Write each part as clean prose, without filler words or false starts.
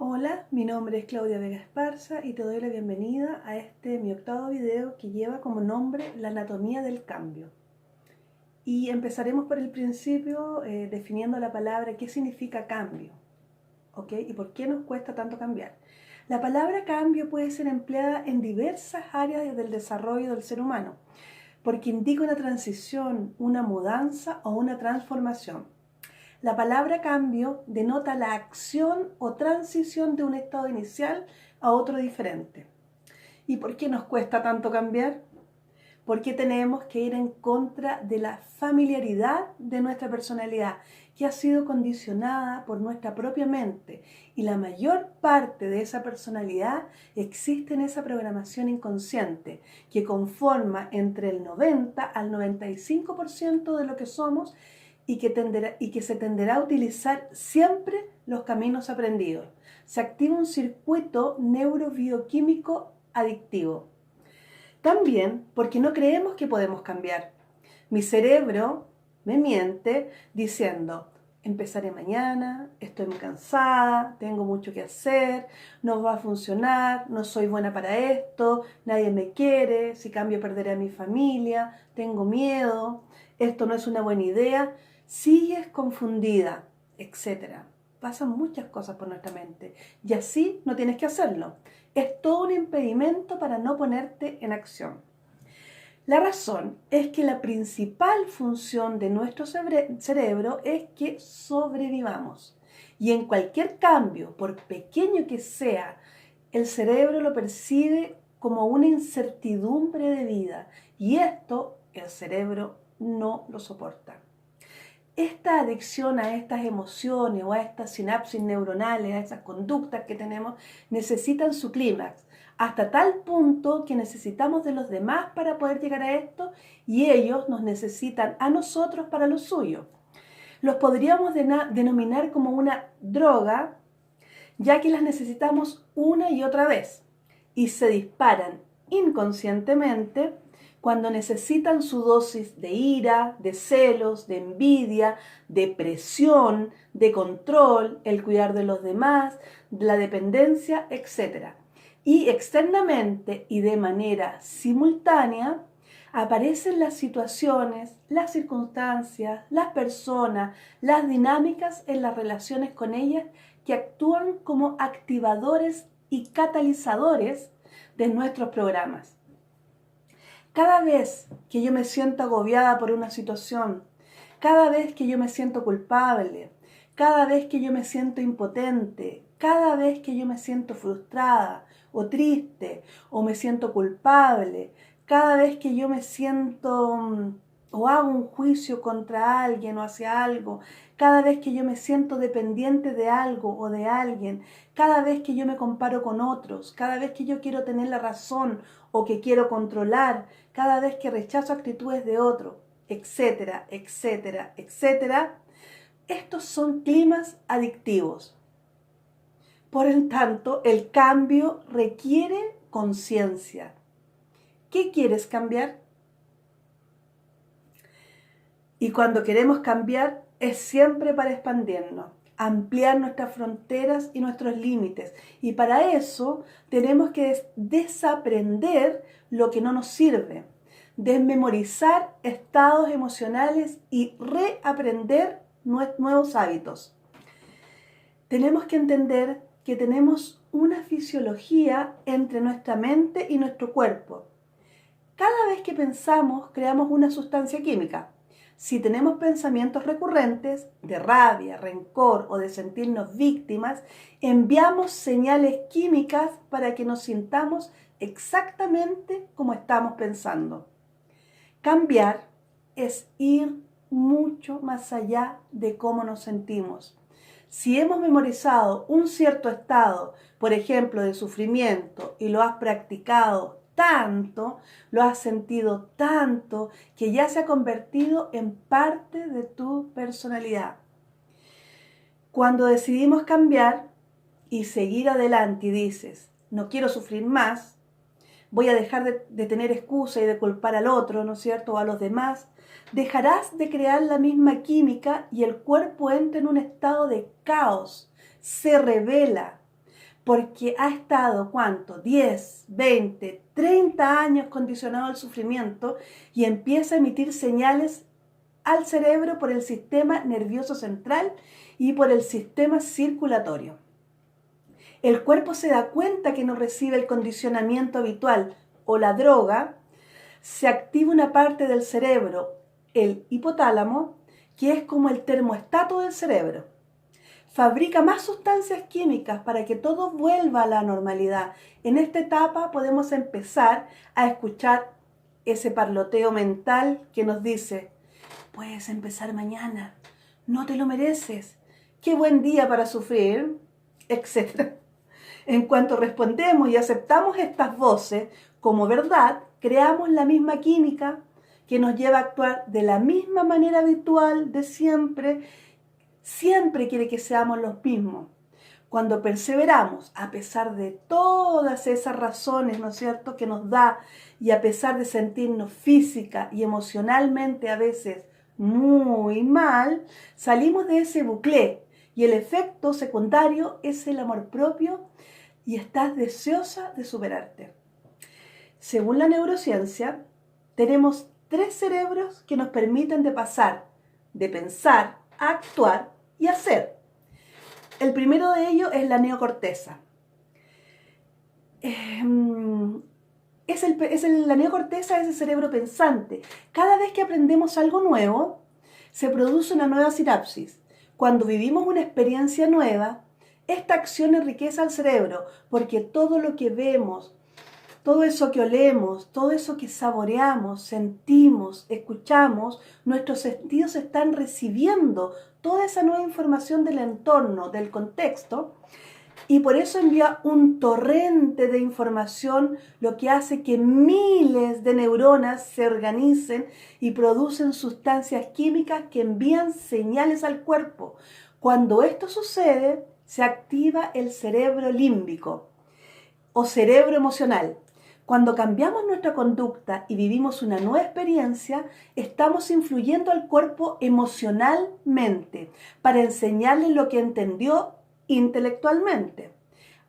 Hola, mi nombre es Claudia Vega Esparza y te doy la bienvenida a mi octavo video que lleva como nombre La anatomía del cambio. Y empezaremos por el principio definiendo la palabra qué significa cambio, ¿ok? Y por qué nos cuesta tanto cambiar. La palabra cambio puede ser empleada en diversas áreas del desarrollo del ser humano, porque indica una transición, una mudanza o una transformación. La palabra cambio denota la acción o transición de un estado inicial a otro diferente. ¿Y por qué nos cuesta tanto cambiar? Porque tenemos que ir en contra de la familiaridad de nuestra personalidad, que ha sido condicionada por nuestra propia mente, y la mayor parte de esa personalidad existe en esa programación inconsciente, que conforma entre el 90 al 95% de lo que somos y que se tenderá a utilizar siempre los caminos aprendidos. Se activa un circuito neurobioquímico adictivo. También porque no creemos que podemos cambiar. Mi cerebro me miente diciendo, empezaré mañana, estoy muy cansada, tengo mucho que hacer, no va a funcionar, no soy buena para esto, nadie me quiere, si cambio perderé a mi familia, tengo miedo, esto no es una buena idea, sigues confundida, etc. Pasan muchas cosas por nuestra mente y así no tienes que hacerlo. Es todo un impedimento para no ponerte en acción. La razón es que la principal función de nuestro cerebro es que sobrevivamos. Y en cualquier cambio, por pequeño que sea, el cerebro lo percibe como una incertidumbre de vida. Y esto el cerebro no lo soporta. Esta adicción a estas emociones o a estas sinapsis neuronales, a esas conductas que tenemos, necesitan su clímax, hasta tal punto que necesitamos de los demás para poder llegar a esto y ellos nos necesitan a nosotros para lo suyo. Los podríamos denominar como una droga, ya que las necesitamos una y otra vez y se disparan inconscientemente cuando necesitan su dosis de ira, de celos, de envidia, de presión, de control, el cuidar de los demás, la dependencia, etc. Y externamente y de manera simultánea aparecen las situaciones, las circunstancias, las personas, las dinámicas en las relaciones con ellas que actúan como activadores y catalizadores de nuestros programas. Cada vez que yo me siento agobiada por una situación, cada vez que yo me siento culpable, cada vez que yo me siento impotente, cada vez que yo me siento frustrada o triste o me siento culpable, cada vez que yo me siento o hago un juicio contra alguien o hacia algo, cada vez que yo me siento dependiente de algo o de alguien, cada vez que yo me comparo con otros, cada vez que yo quiero tener la razón o que quiero controlar, cada vez que rechazo actitudes de otro, etcétera, etcétera, etcétera, estos son climas adictivos. Por el tanto, el cambio requiere conciencia. ¿Qué quieres cambiar? Y cuando queremos cambiar es siempre para expandirnos, ampliar nuestras fronteras y nuestros límites. Y para eso tenemos que desaprender lo que no nos sirve, desmemorizar estados emocionales y reaprender nuevos hábitos. Tenemos que entender que tenemos una fisiología entre nuestra mente y nuestro cuerpo. Cada vez que pensamos, creamos una sustancia química. Si tenemos pensamientos recurrentes de rabia, rencor o de sentirnos víctimas, enviamos señales químicas para que nos sintamos exactamente como estamos pensando. Cambiar es ir mucho más allá de cómo nos sentimos. Si hemos memorizado un cierto estado, por ejemplo, de sufrimiento, y lo has practicado tanto, lo has sentido tanto, que ya se ha convertido en parte de tu personalidad. Cuando decidimos cambiar y seguir adelante y dices, no quiero sufrir más, voy a dejar de tener excusa y de culpar al otro, ¿no es cierto?, o a los demás, dejarás de crear la misma química y el cuerpo entra en un estado de caos, se revela. porque ha estado, ¿cuánto? 10, 20, 30 años condicionado al sufrimiento y empieza a emitir señales al cerebro por el sistema nervioso central y por el sistema circulatorio. El cuerpo se da cuenta que no recibe el condicionamiento habitual o la droga, se activa una parte del cerebro, el hipotálamo, que es como el termostato del cerebro. Fabrica más sustancias químicas para que todo vuelva a la normalidad. En esta etapa podemos empezar a escuchar ese parloteo mental que nos dice: puedes empezar mañana, no te lo mereces, qué buen día para sufrir, etc. En cuanto respondemos y aceptamos estas voces como verdad, creamos la misma química que nos lleva a actuar de la misma manera habitual de siempre. Siempre quiere que seamos los mismos. Cuando perseveramos, a pesar de todas esas razones, ¿no es cierto?, que nos da, y a pesar de sentirnos física y emocionalmente a veces muy mal, salimos de ese bucle y el efecto secundario es el amor propio y estás deseosa de superarte. Según la neurociencia, tenemos 3 cerebros que nos permiten de pasar de pensar a actuar y hacer. El primero de ellos es la neocorteza. La neocorteza es el cerebro pensante. Cada vez que aprendemos algo nuevo, se produce una nueva sinapsis. Cuando vivimos una experiencia nueva, esta acción enriquece al cerebro, porque todo lo que vemos, todo eso que olemos, todo eso que saboreamos, sentimos, escuchamos, nuestros sentidos están recibiendo toda esa nueva información del entorno, del contexto, y por eso envía un torrente de información, lo que hace que miles de neuronas se organicen y producen sustancias químicas que envían señales al cuerpo. Cuando esto sucede, se activa el cerebro límbico o cerebro emocional. Cuando cambiamos nuestra conducta y vivimos una nueva experiencia, estamos influyendo al cuerpo emocionalmente para enseñarle lo que entendió intelectualmente.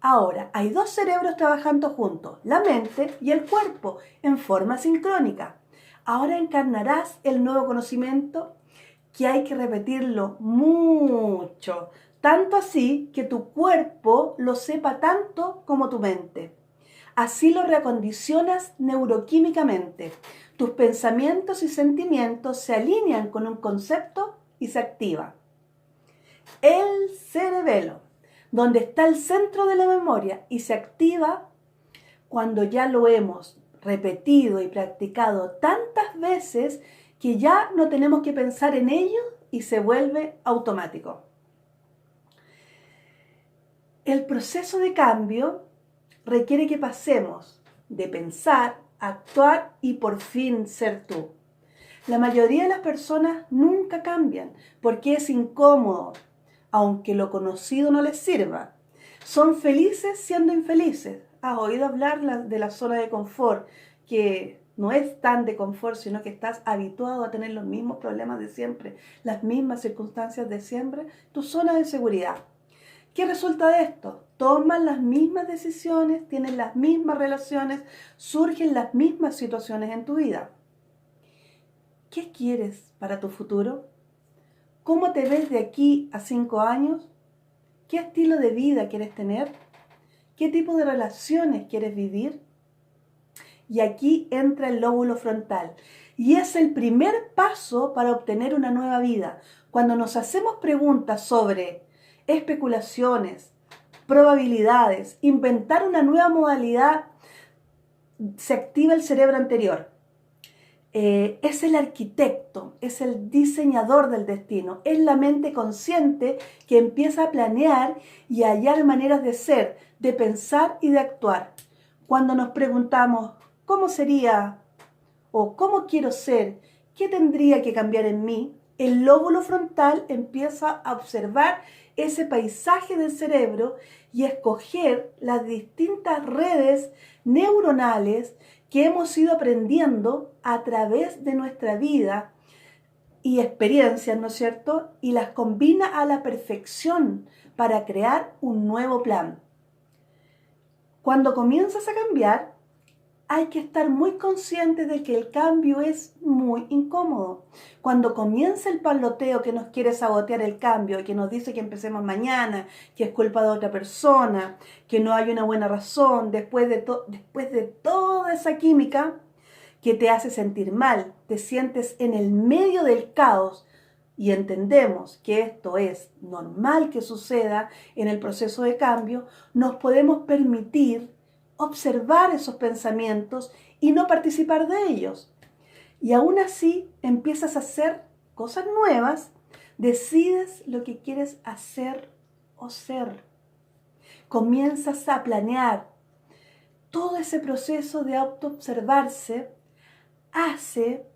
Ahora, hay 2 cerebros trabajando juntos, la mente y el cuerpo, en forma sincrónica. Ahora encarnarás el nuevo conocimiento que hay que repetirlo mucho, tanto así que tu cuerpo lo sepa tanto como tu mente. Así lo reacondicionas neuroquímicamente. Tus pensamientos y sentimientos se alinean con un concepto y se activa. El cerebelo, donde está el centro de la memoria, y se activa cuando ya lo hemos repetido y practicado tantas veces que ya no tenemos que pensar en ello y se vuelve automático. El proceso de cambio requiere que pasemos de pensar, actuar y por fin ser tú. La mayoría de las personas nunca cambian porque es incómodo, aunque lo conocido no les sirva. Son felices siendo infelices. ¿Has oído hablar de la zona de confort? Que no es tan de confort, sino que estás habituado a tener los mismos problemas de siempre, las mismas circunstancias de siempre, tu zona de seguridad. ¿Qué resulta de esto? Toman las mismas decisiones, tienen las mismas relaciones, surgen las mismas situaciones en tu vida. ¿Qué quieres para tu futuro? ¿Cómo te ves de aquí a 5 años? ¿Qué estilo de vida quieres tener? ¿Qué tipo de relaciones quieres vivir? Y aquí entra el lóbulo frontal. Y es el primer paso para obtener una nueva vida. Cuando nos hacemos preguntas sobre especulaciones, probabilidades, inventar una nueva modalidad, se activa el cerebro anterior. Es el arquitecto, es el diseñador del destino, es la mente consciente que empieza a planear y a hallar maneras de ser, de pensar y de actuar. Cuando nos preguntamos, ¿cómo sería? O ¿cómo quiero ser? ¿Qué tendría que cambiar en mí? El lóbulo frontal empieza a observar ese paisaje del cerebro y a escoger las distintas redes neuronales que hemos ido aprendiendo a través de nuestra vida y experiencias, ¿no es cierto? Y las combina a la perfección para crear un nuevo plan. Cuando comienzas a cambiar, hay que estar muy consciente de que el cambio es muy incómodo. Cuando comienza el paloteo que nos quiere sabotear el cambio y que nos dice que empecemos mañana, que es culpa de otra persona, que no hay una buena razón, después de toda esa química que te hace sentir mal, te sientes en el medio del caos y entendemos que esto es normal que suceda en el proceso de cambio, nos podemos permitir observar esos pensamientos y no participar de ellos. Y aún así empiezas a hacer cosas nuevas, decides lo que quieres hacer o ser. Comienzas a planear. Todo ese proceso de autoobservarse hace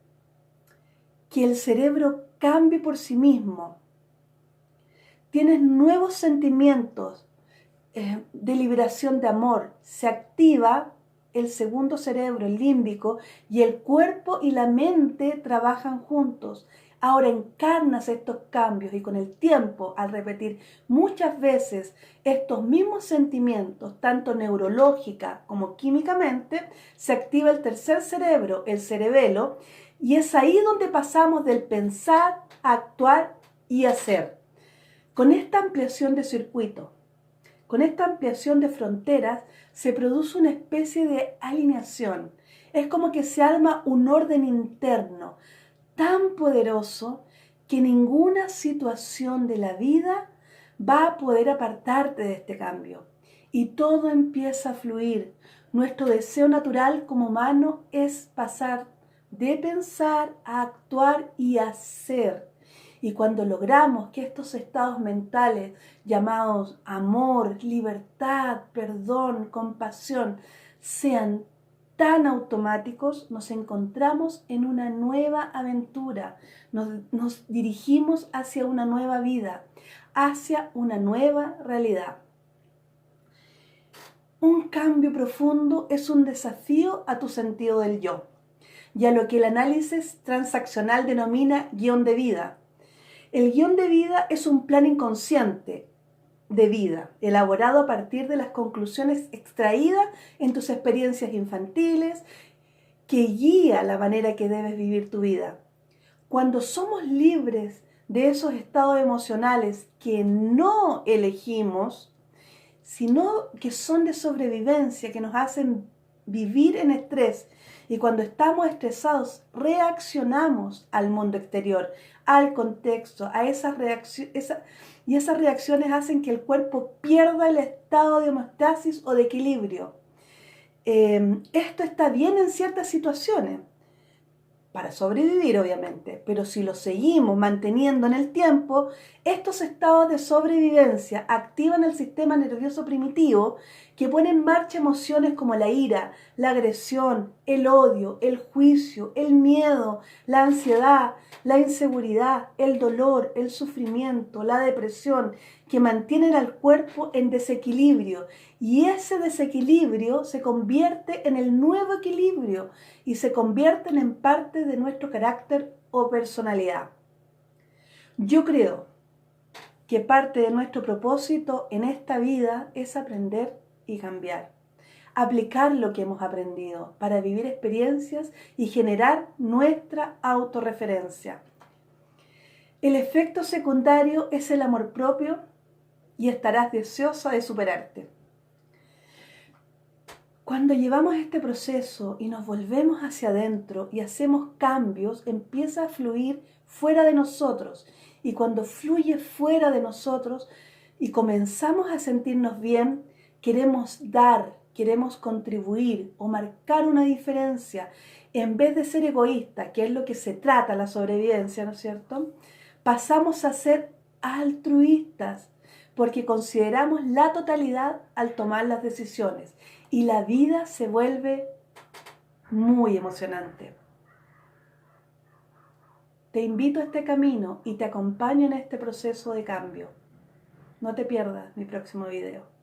que el cerebro cambie por sí mismo. Tienes nuevos sentimientos de liberación de amor. Se activa el segundo cerebro, el límbico, y el cuerpo y la mente trabajan juntos. Ahora encarnas estos cambios y con el tiempo, al repetir muchas veces estos mismos sentimientos, tanto neurológica como químicamente, se activa el tercer cerebro, el cerebelo, y es ahí donde pasamos del pensar a actuar y hacer. Con esta ampliación de circuito, con esta ampliación de fronteras, se produce una especie de alineación. Es como que se arma un orden interno tan poderoso que ninguna situación de la vida va a poder apartarte de este cambio. Y todo empieza a fluir. Nuestro deseo natural como humano es pasar de pensar a actuar y a hacer. Y cuando logramos que estos estados mentales llamados amor, libertad, perdón, compasión sean tan automáticos, nos encontramos en una nueva aventura, nos dirigimos hacia una nueva vida, hacia una nueva realidad. Un cambio profundo es un desafío a tu sentido del yo y a lo que el análisis transaccional denomina guión de vida. El guión de vida es un plan inconsciente de vida, elaborado a partir de las conclusiones extraídas en tus experiencias infantiles, que guía la manera que debes vivir tu vida. Cuando somos libres de esos estados emocionales que no elegimos, sino que son de sobrevivencia, que nos hacen vivir en estrés. Y cuando estamos estresados, reaccionamos al mundo exterior, al contexto, a esas reacciones, y esas reacciones hacen que el cuerpo pierda el estado de homeostasis o de equilibrio. Esto está bien en ciertas situaciones, para sobrevivir obviamente, pero si lo seguimos manteniendo en el tiempo, estos estados de sobrevivencia activan el sistema nervioso primitivo que pone en marcha emociones como la ira, la agresión, el odio, el juicio, el miedo, la ansiedad, la inseguridad, el dolor, el sufrimiento, la depresión, que mantienen al cuerpo en desequilibrio. Y ese desequilibrio se convierte en el nuevo equilibrio y se convierten en parte de nuestro carácter o personalidad. Yo creo que parte de nuestro propósito en esta vida es aprender y cambiar. Aplicar lo que hemos aprendido para vivir experiencias y generar nuestra autorreferencia. El efecto secundario es el amor propio y estarás deseosa de superarte. Cuando llevamos este proceso y nos volvemos hacia adentro y hacemos cambios, empieza a fluir fuera de nosotros. Y cuando fluye fuera de nosotros y comenzamos a sentirnos bien, queremos dar, queremos contribuir o marcar una diferencia. En vez de ser egoísta, que es lo que se trata la sobrevivencia, ¿no es cierto? Pasamos a ser altruistas, porque consideramos la totalidad al tomar las decisiones y la vida se vuelve muy emocionante. Te invito a este camino y te acompaño en este proceso de cambio. No te pierdas mi próximo video.